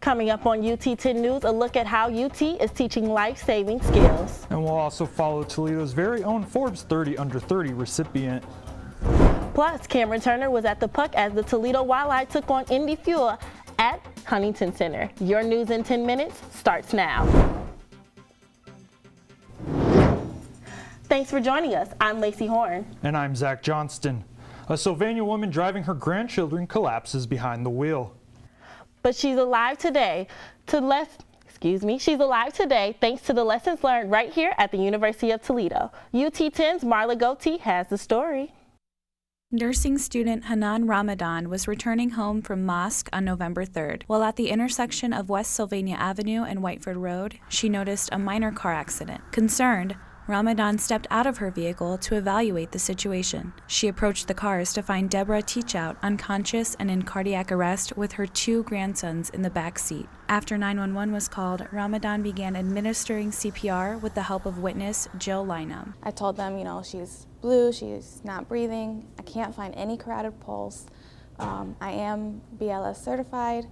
Coming up on UT 10 News, a look at how UT is teaching life-saving skills. And we'll also follow Toledo's very own Forbes 30 Under 30 recipient. Plus, Cameron Turner was at the puck as the Toledo Wildlife took on Indy Fuel at Huntington Center. Your news in 10 minutes starts now. Thanks for joining us. I'm Lacey Horn. And I'm Zach Johnston. A Sylvania woman driving her grandchildren collapses behind the wheel. But she's alive today She's alive today thanks to the lessons learned right here at the University of Toledo. UT 10's Marla Goatee has the story. Nursing student Hanan Ramadan was returning home from mosque on November 3rd. While at the intersection of West Sylvania Avenue and Whiteford Road, she noticed a minor car accident. Concerned, Ramadan stepped out of her vehicle to evaluate the situation. She approached the cars to find Deborah Teachout unconscious and in cardiac arrest with her 2 grandsons in the back seat. After 911 was called, Ramadan began administering CPR with the help of witness Jill Lynham. I told them, she's blue, she's not breathing, I can't find any carotid pulse. I am BLS certified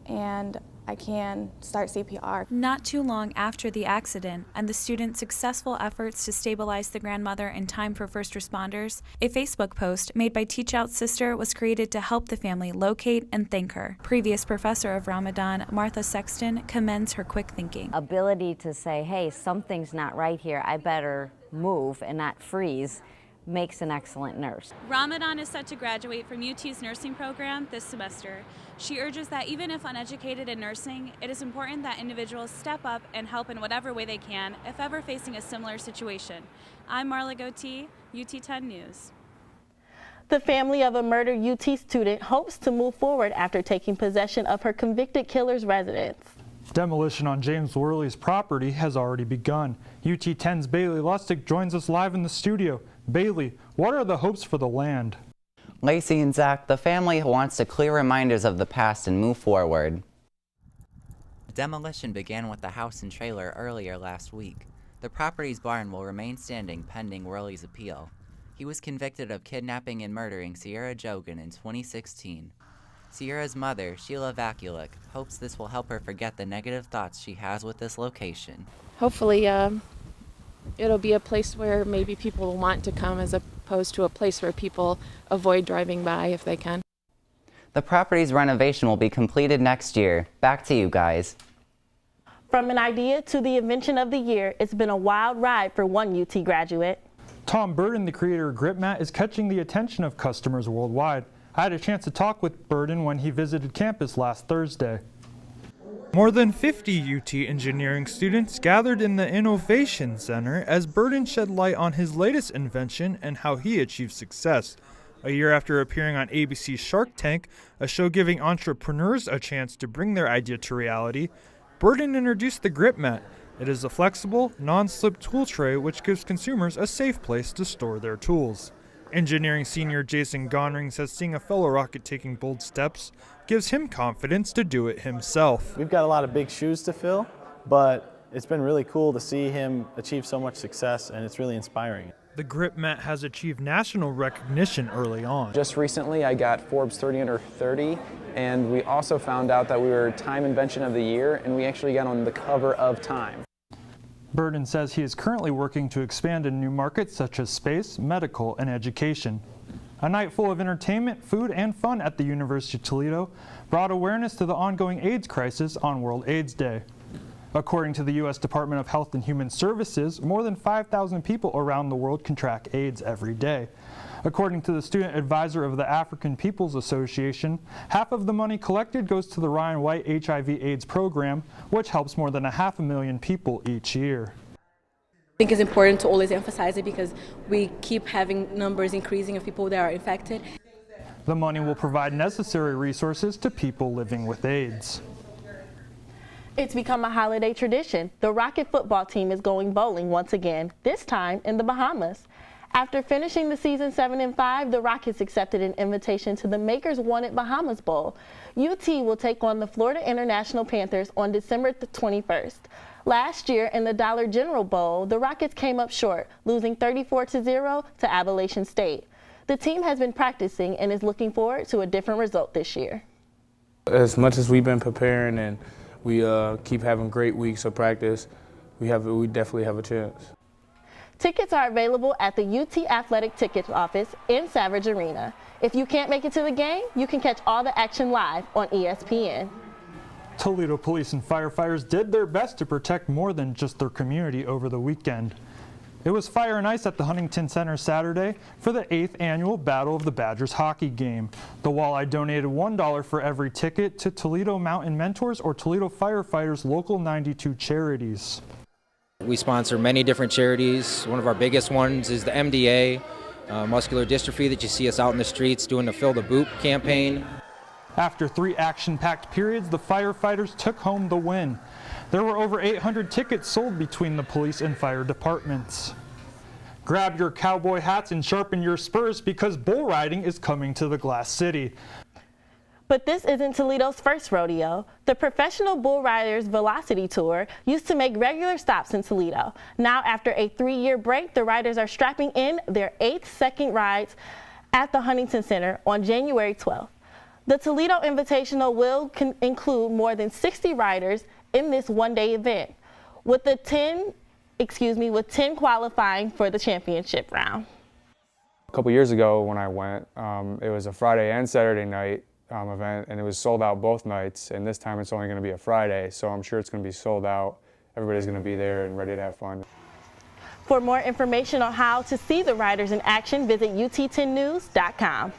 and I can start CPR. Not too long after the accident and the student's successful efforts to stabilize the grandmother in time for first responders, a Facebook post made by Teachout's sister was created to help the family locate and thank her. Previous professor of Ramadan, Martha Sexton, commends her quick thinking. Ability to say, hey, something's not right here, I better move and not freeze, makes an excellent nurse. Ramadan is set to graduate from UT's nursing program this semester. She urges that even if uneducated in nursing, it is important that individuals step up and help in whatever way they can if ever facing a similar situation. I'm Marla Goatee, UT 10 News. The family of a murdered UT student hopes to move forward after taking possession of her convicted killer's residence. Demolition on James Worley's property has already begun. UT 10's Bailey Lustig joins us live in the studio. Bailey, what are the hopes for the land? Lacey and Zach, the family wants to clear reminders of the past and move forward. Demolition began with the house and trailer earlier last week. The property's barn will remain standing pending Worley's appeal. He was convicted of kidnapping and murdering Sierra Jogan in 2016. Sierra's mother, Sheila Vakulik, hopes this will help her forget the negative thoughts she has with this location. Hopefully it'll be a place where maybe people will want to come as opposed to a place where people avoid driving by if they can. The property's renovation will be completed next year. Back to you guys. From an idea to the invention of the year, it's been a wild ride for one UT graduate. Tom Burden, the creator of GripMat, is catching the attention of customers worldwide. I had a chance to talk with Burden when he visited campus last Thursday. More than 50 UT engineering students gathered in the Innovation Center as Burden shed light on his latest invention and how he achieved success. A year after appearing on ABC's Shark Tank, a show giving entrepreneurs a chance to bring their idea to reality, Burden introduced the GripMat. It is a flexible, non-slip tool tray which gives consumers a safe place to store their tools. Engineering senior Jason Gonring says seeing a fellow Rocket taking bold steps gives him confidence to do it himself. We've got a lot of big shoes to fill, but it's been really cool to see him achieve so much success, and it's really inspiring. The GripMat has achieved national recognition early on. Just recently I got Forbes 30 Under 30, and we also found out that we were Time Invention of the Year, and we actually got on the cover of Time. Burden says he is currently working to expand in new markets such as space, medical, and education. A night full of entertainment, food, and fun at the University of Toledo brought awareness to the ongoing AIDS crisis on World AIDS Day. According to the U.S. Department of Health and Human Services, more than 5,000 people around the world contract AIDS every day. According to the student advisor of the African People's Association, half of the money collected goes to the Ryan White HIV/AIDS program, which helps more than 500,000 people each year. I think it's important to always emphasize it because we keep having numbers increasing of people that are infected. The money will provide necessary resources to people living with AIDS. It's become a holiday tradition. The Rocket football team is going bowling once again, this time in the Bahamas. After finishing the season 7-5, the Rockets accepted an invitation to the Makers Wanted Bahamas Bowl. UT will take on the Florida International Panthers on December 21st. Last year in the Dollar General Bowl, the Rockets came up short, losing 34-0 to Appalachian State. The team has been practicing and is looking forward to a different result this year. As much as we've been preparing and we keep having great weeks of practice, we definitely have a chance. Tickets are available at the UT Athletic Tickets office in Savage Arena. If you can't make it to the game, you can catch all the action live on ESPN. Toledo police and firefighters did their best to protect more than just their community over the weekend. It was fire and ice at the Huntington Center Saturday for the 8th annual Battle of the Badgers hockey game. The Walleye donated $1 for every ticket to Toledo Mountain Mentors or Toledo Firefighters Local 92 charities. We sponsor many different charities. One of our biggest ones is the MDA, muscular dystrophy, that you see us out in the streets doing the Fill the Boot campaign. After 3 action-packed periods, the firefighters took home the win. There were over 800 tickets sold between the police and fire departments. Grab your cowboy hats and sharpen your spurs because bull riding is coming to the Glass City. But this isn't Toledo's first rodeo. The Professional Bull Riders Velocity Tour used to make regular stops in Toledo. Now, after a 3-year break, the riders are strapping in their 8th second rides at the Huntington Center on January 12th. The Toledo Invitational will include more than 60 riders in this one-day event, with 10 qualifying for the championship round. A couple years ago when I went, it was a Friday and Saturday night event, and it was sold out both nights, and this time it's only going to be a Friday, so I'm sure it's going to be sold out. Everybody's going to be there and ready to have fun. For more information on how to see the riders in action, visit UT10news.com.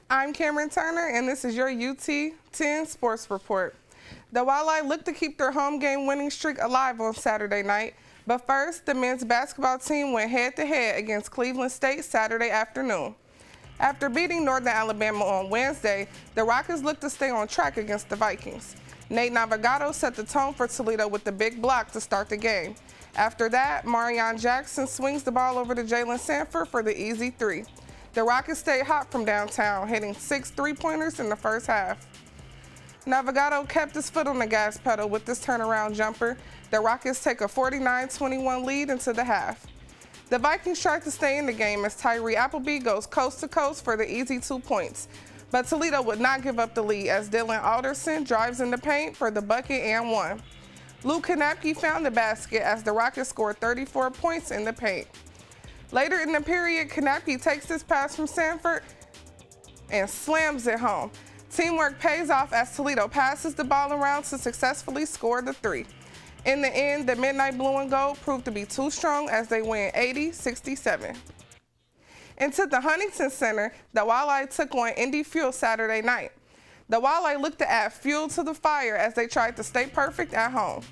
I'm Cameron Turner, and this is your UT 10 Sports Report. The Walleye looked to keep their home game winning streak alive on Saturday night, but first, the men's basketball team went head-to-head against Cleveland State Saturday afternoon. After beating Northern Alabama on Wednesday, the Rockets looked to stay on track against the Vikings. Nate Navigado set the tone for Toledo with the big block to start the game. After that, Marion Jackson swings the ball over to Jalen Sanford for the easy 3. The Rockets stayed hot from downtown, hitting 6 3-pointers in the first half. Navigado kept his foot on the gas pedal with this turnaround jumper. The Rockets take a 49-21 lead into the half. The Vikings tried to stay in the game as Tyree Appleby goes coast to coast for the easy 2 points. But Toledo would not give up the lead as Dylan Alderson drives in the paint for the bucket and 1. Luke Kanapke found the basket as the Rockets scored 34 points in the paint. Later in the period, Kanapke takes this pass from Sanford and slams it home. Teamwork pays off as Toledo passes the ball around to successfully score the 3. In the end, the Midnight Blue and Gold proved to be too strong as they win 80-67. Into the Huntington Center, the Walleye took on Indy Fuel Saturday night. The Walleye looked to add fuel to the fire as they tried to stay perfect at home.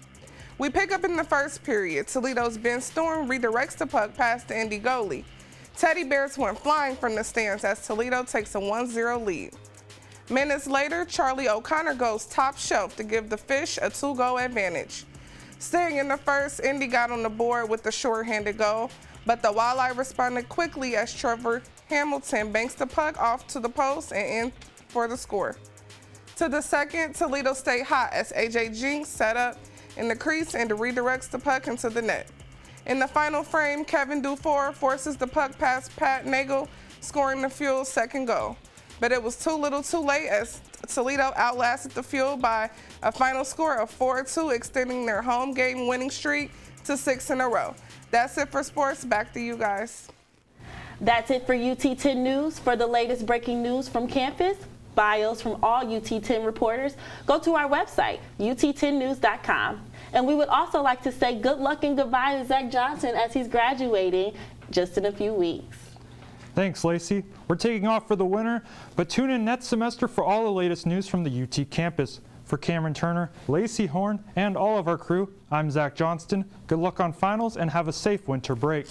We pick up in the first period. Toledo's Ben Storm redirects the puck past the Indy goalie. Teddy Bears went flying from the stands as Toledo takes a 1-0 lead. Minutes later, Charlie O'Connor goes top shelf to give the Fish a 2-goal advantage. Staying in the first, Indy got on the board with the short-handed goal, but the Walleye responded quickly as Trevor Hamilton banks the puck off to the post and in for the score. To the second, Toledo stayed hot as AJ Jinks set up in the crease and redirects the puck into the net. In the final frame, Kevin Dufour forces the puck past Pat Nagel, scoring the Fuel's second goal. But it was too little too late as Toledo outlasted the Fuel by a final score of 4-2, extending their home game winning streak to 6 in a row. That's it for sports. Back to you guys. That's it for UT 10 News. For the latest breaking news from campus, bios from all UT 10 reporters, go to our website, UT10news.com. And we would also like to say good luck and goodbye to Zach Johnson as he's graduating just in a few weeks. Thanks, Lacey. We're taking off for the winter, but tune in next semester for all the latest news from the UT campus. For Cameron Turner, Lacey Horn, and all of our crew, I'm Zach Johnston. Good luck on finals and have a safe winter break.